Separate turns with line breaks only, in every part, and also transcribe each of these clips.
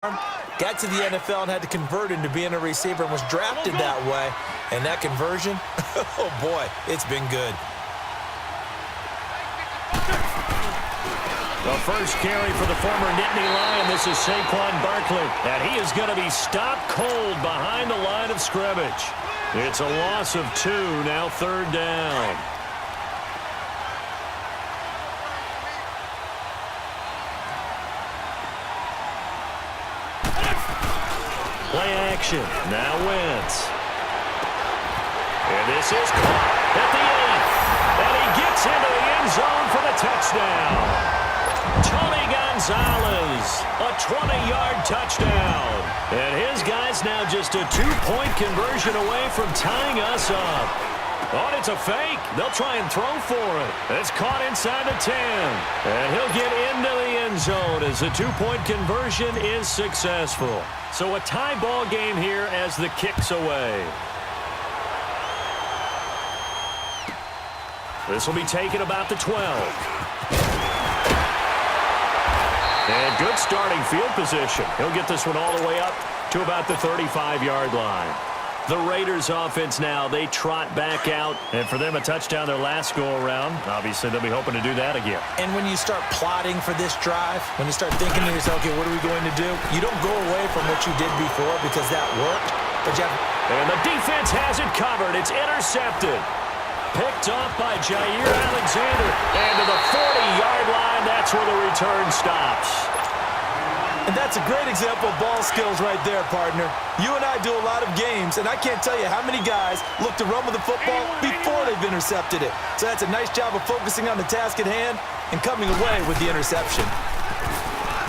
got to the NFL and had to convert into being a receiver and was drafted that way. And that conversion, oh boy, it's been good.
The first carry for the former Nittany Lion. This is Saquon Barkley. And he is going to be stopped cold behind the line of scrimmage. It's a loss of 2, now 3rd down. Play action. Now Wentz. And this is caught at the 8th. And he gets into the end zone for the touchdown. Tony Gonzalez, a 20-yard touchdown. And his guy's now just a 2-point conversion away from tying us up. Oh, it's a fake. They'll try and throw for it. It's caught inside the 10. And he'll get into the end zone as the 2-point conversion is successful. So a tie ball game here as the kick's away. This will be taken about the 12. And good starting field position. He'll get this one all the way up to about the 35-yard line. The Raiders offense now, they trot back out. And for them, a touchdown their last go-around. Obviously, they'll be hoping to do that again.
And when you start plotting for this drive, when you start thinking to yourself, okay, what are we going to do? You don't go away from what you did before because that worked. But you have...
And the defense has it covered. It's intercepted. Picked off by Jair Alexander. And to the 40-yard line, that's where the return stops.
And that's a great example of ball skills right there, partner. You and I do a lot of games, and I can't tell you how many guys look to run with the football before they've intercepted it. So that's a nice job of focusing on the task at hand and coming away with the interception.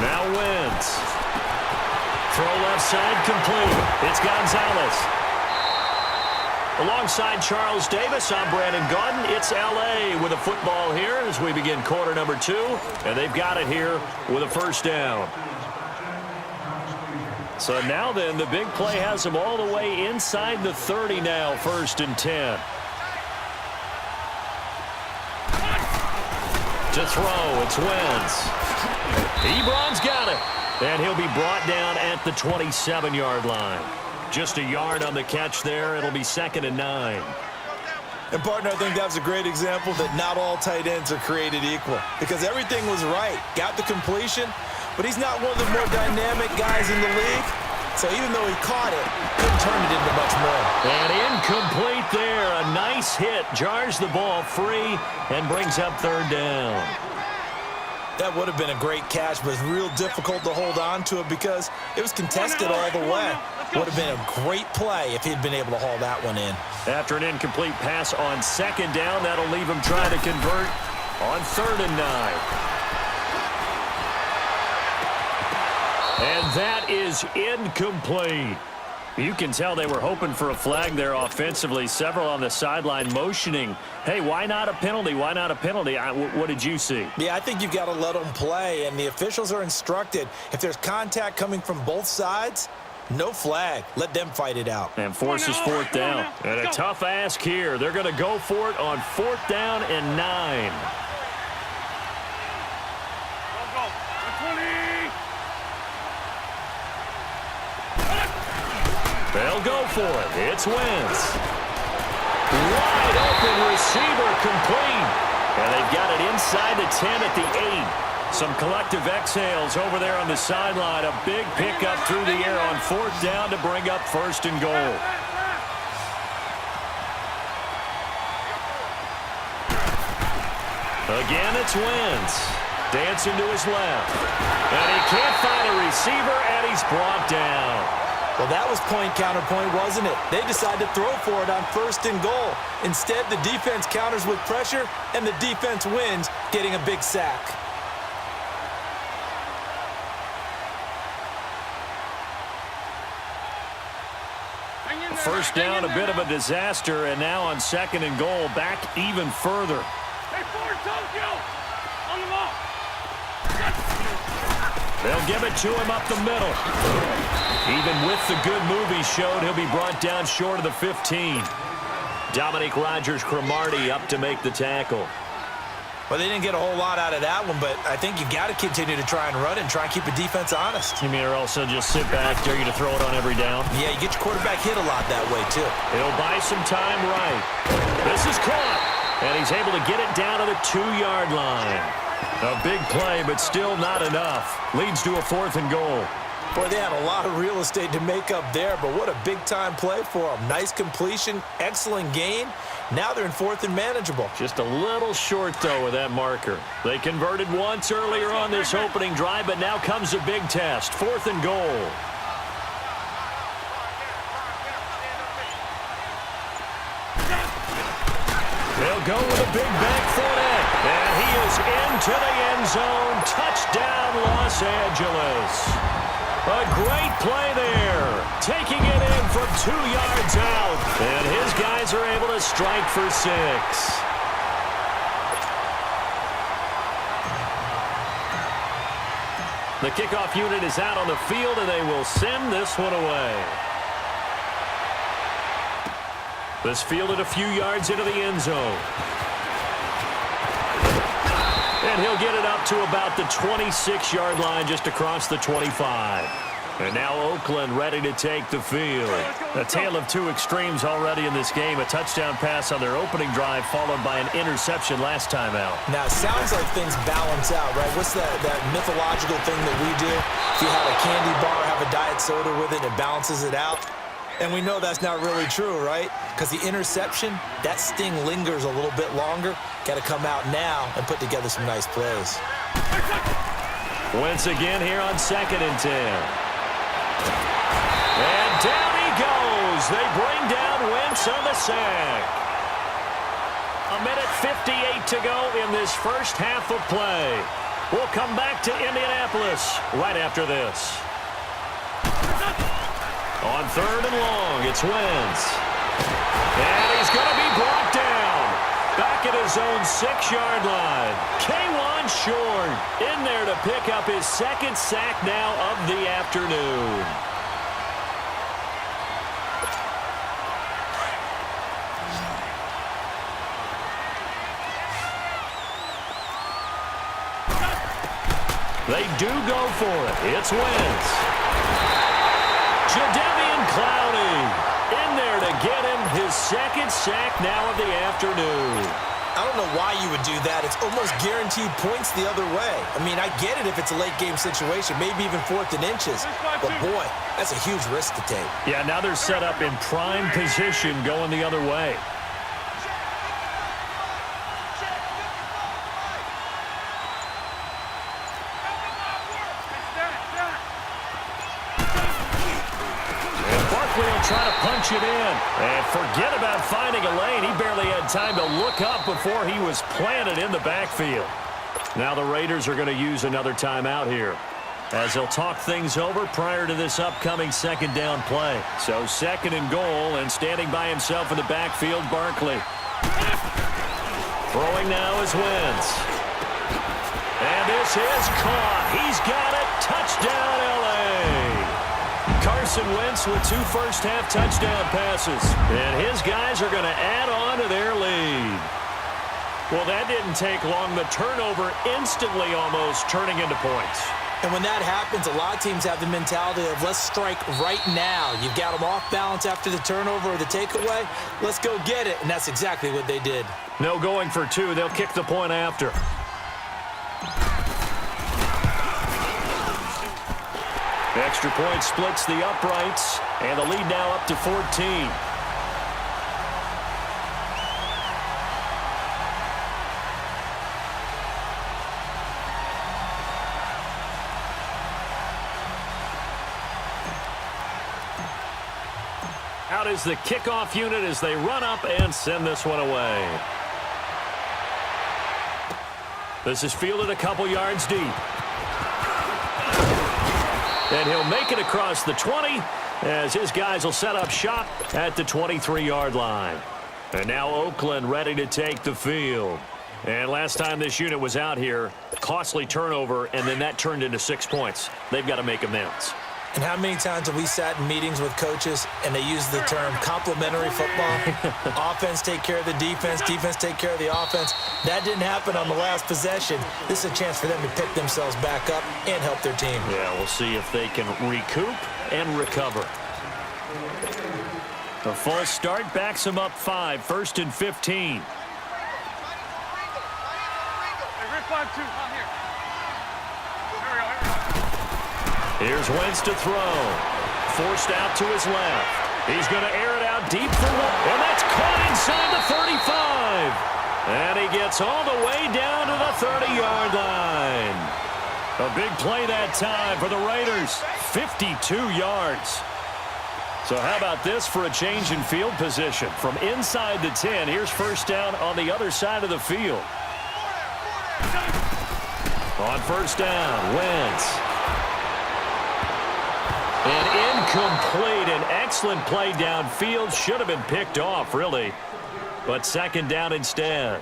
Now Wentz. Throw left side complete. It's Gonzalez. Alongside Charles Davis, I'm Brandon Gaudin. It's L.A. with a football here as we begin quarter number 2. And they've got it here with a first down. So now then, the big play has them all the way inside the 30 now, 1st and 10. To throw, it's Wentz. Ebron's got it. And he'll be brought down at the 27-yard line. Just a yard on the catch there. It'll be 2nd and 9.
And, partner, I think that was a great example that not all tight ends are created equal. Because everything was right. Got the completion, but he's not one of the more dynamic guys in the league. So even though he caught it, couldn't turn it into much more.
And incomplete there. A nice hit. Jars the ball free and brings up 3rd down.
That would have been a great catch, but it's real difficult to hold on to it because it was contested all the way. Would have been a great play if he'd been able to haul that one in.
After an incomplete pass on 2nd down, that'll leave him trying to convert on 3rd and 9. And that is incomplete. You can tell they were hoping for a flag there offensively. Several on the sideline motioning, hey, why not a penalty? Why not a penalty? What did you see?
Yeah, I think you've got to let them play, and the officials are instructed. If there's contact coming from both sides, no flag. Let them fight it out.
And forces 4th down. And a tough ask here. They're going to go for it on 4th down and 9. They'll go for it. It's Wentz. Wide open receiver complete. And they've got it inside the 10 at the 8. Some collective exhales over there on the sideline. A big pickup through the air on 4th down to bring up 1st and goal. Again, it's Wentz. Dancing to his left. And he can't find a receiver, and he's brought down.
Well, that was point counterpoint, wasn't it? They decided to throw for it on 1st and goal. Instead, the defense counters with pressure, and the defense wins, getting a big sack.
First down, a bit of a disaster, and now on 2nd and goal, back even further.
Hey, forward, Tokyo! On the ball!
They'll give it to him up the middle. Even with the good move he showed, he'll be brought down short of the 15. Dominique Rodgers-Cromartie up to make the tackle.
Well, they didn't get a whole lot out of that one, but I think you've got to continue to try and run it and try and keep the defense honest.
You mean, or also just sit back, dare you to throw it on every down?
Yeah, you get your quarterback hit a lot that way, too.
He'll buy some time right. This is caught, and he's able to get it down to the 2-yard line. A big play, but still not enough. Leads to a 4th and goal.
Boy, they had a lot of real estate to make up there, but what a big-time play for them. Nice completion, excellent gain. Now they're in 4th and manageable.
Just a little short, though, with that marker. They converted once earlier on this opening drive, but now comes a big test. 4th and goal. They'll go with a big back foot in, and he is into the end zone. Touchdown, Los Angeles. A great play there. Taking it in from 2 yards out. And his guys are able to strike for 6. The kickoff unit is out on the field, and they will send this one away. This fielded a few yards into the end zone. And he'll get it up to about the 26-yard line, just across the 25. And now Oakland ready to take the field. A tale of two extremes already in this game. A touchdown pass on their opening drive, followed by an interception last time out.
Now, it sounds like things balance out, right? What's that mythological thing that we do? If you have a candy bar, have a diet soda with it, it balances it out. And we know that's not really true, right? Because the interception, that sting lingers a little bit longer. Got to come out now and put together some nice plays.
Wentz again here on 2nd and 10. And down he goes. They bring down Wentz on the sack. 1:58 to go in this first half of play. We'll come back to Indianapolis right after this. On 3rd and long, it's Wentz. And he's going to be brought down. Back at his own 6-yard line. K1 short in there to pick up his 2nd sack now of the afternoon. They do go for it. It's Wentz. Jadeveon Clowney in there to get him his 2nd sack now of the afternoon.
I don't know why you would do that. It's almost guaranteed points the other way. I mean, I get it if it's a late-game situation, maybe even 4th and inches. But, boy, that's a huge risk to take.
Yeah, now they're set up in prime position going the other way. Try to punch it in. And forget about finding a lane. He barely had time to look up before he was planted in the backfield. Now the Raiders are going to use another timeout here, as they'll talk things over prior to this upcoming 2nd down play. So 2nd and goal, and standing by himself in the backfield, Barkley. Throwing now is Wentz. And this is caught. He's got it. Touchdown, L.A. Carson Wentz with 2 first-half touchdown passes. And his guys are going to add on to their lead. Well, that didn't take long. The turnover instantly almost turning into points.
And when that happens, a lot of teams have the mentality of let's strike right now. You've got them off balance after the turnover or the takeaway. Let's go get it. And that's exactly what they did.
No going for 2. They'll kick the point after. Extra point splits the uprights, and the lead now up to 14. Out is the kickoff unit as they run up and send this one away. This is fielded a couple yards deep. And he'll make it across the 20 as his guys will set up shop at the 23-yard line. And now Oakland ready to take the field. And last time this unit was out here, costly turnover, and then that turned into 6 points. They've got to make amends.
And how many times have we sat in meetings with coaches and they use the term complementary football? Offense take care of the defense, defense take care of the offense. That didn't happen on the last possession. This is a chance for them to pick themselves back up and help their team.
Yeah, we'll see if they can recoup and recover. The false start backs them up 5, 1st and 15.
Hey, Rick 5-2, not here. Here we go, here we go.
Here's Wentz to throw. Forced out to his left. He's going to air it out deep for one. And that's caught inside the 35. And he gets all the way down to the 30-yard line. A big play that time for the Raiders. 52 yards. So how about this for a change in field position? From inside the 10, here's first down on the other side of the field. On first down, Wentz. An incomplete, an excellent play downfield. Should have been picked off, really. But second down instead.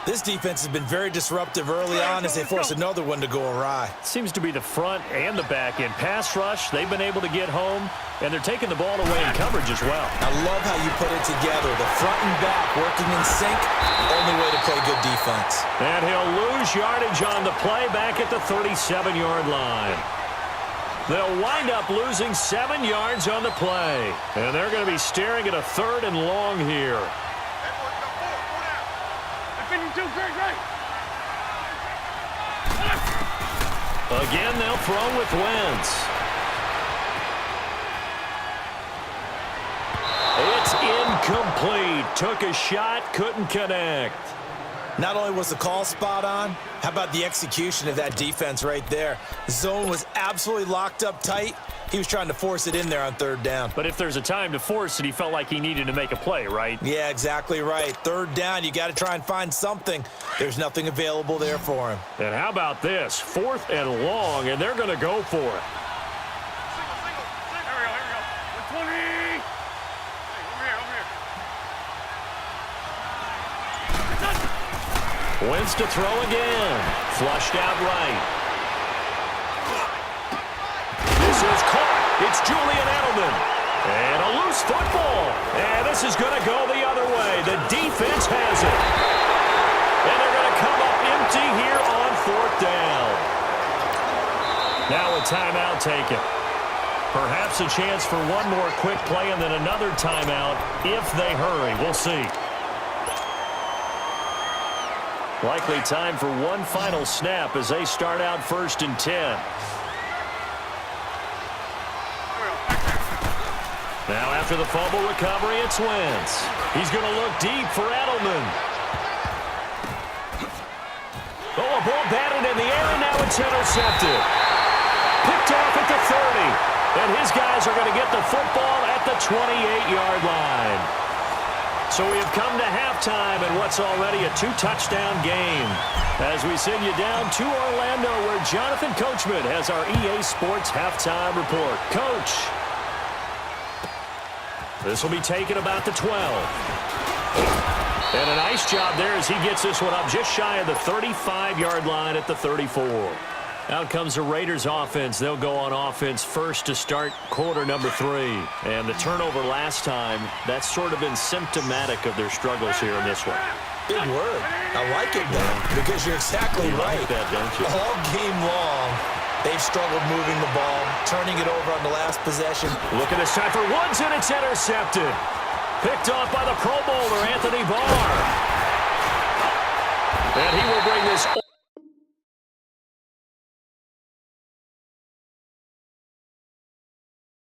This defense has been very disruptive early on as they force another one to go awry.
Seems to be the front and the back end. Pass rush, they've been able to get home, and they're taking the ball away in coverage as well.
I love how you put it together. The front and back working in sync, only way to play good defense.
And he'll lose yardage on the play back at the 37-yard line. They'll wind up losing 7 yards on the play. And they're going to be staring at a 3rd and long here.
52, great.
Again, they'll throw with Wentz. It's incomplete. Took a shot, couldn't connect.
Not only was the call spot on, how about the execution of that defense right there? The zone was absolutely locked up tight. He was trying to force it in there on 3rd down.
But if there's a time to force it, he felt like he needed to make a play, right?
Yeah, exactly right. 3rd down, you got to try and find something. There's nothing available there for him.
And how about this? 4th and long, and they're going to go for it.
Here we go. 20. Hey, over here.
Wentz to throw again. Flushed out right. This is caught. It's Julian Edelman. And a loose football. And this is going to go the other way. The defense has it. And they're going to come up empty here on 4th down. Now a timeout taken. Perhaps a chance for one more quick play and then another timeout if they hurry. We'll see. Likely time for one final snap as they start out 1st and 10. Now after the fumble recovery, it's Wentz. He's going to look deep for Edelman. Oh, a ball batted in the air, and now it's intercepted. Picked off at the 30. And his guys are going to get the football at the 28-yard line. So we have come to halftime in what's already a 2-touchdown game. As we send you down to Orlando, where Jonathan Coachman has our EA Sports halftime report. Coach. This will be taken about the 12. And a nice job there as he gets this one up just shy of the 35-yard line at the 34. Out comes the Raiders offense. They'll go on offense first to start quarter number 3. And the turnover last time, that's sort of been symptomatic of their struggles here in this one.
Big word. I like it, though, because you're exactly right.
Like that, don't you?
All game long, they've struggled moving the ball, turning it over on the last possession.
Look at this time for Woods, and it's intercepted. Picked off by the Pro Bowler, Anthony Barr. And he will bring this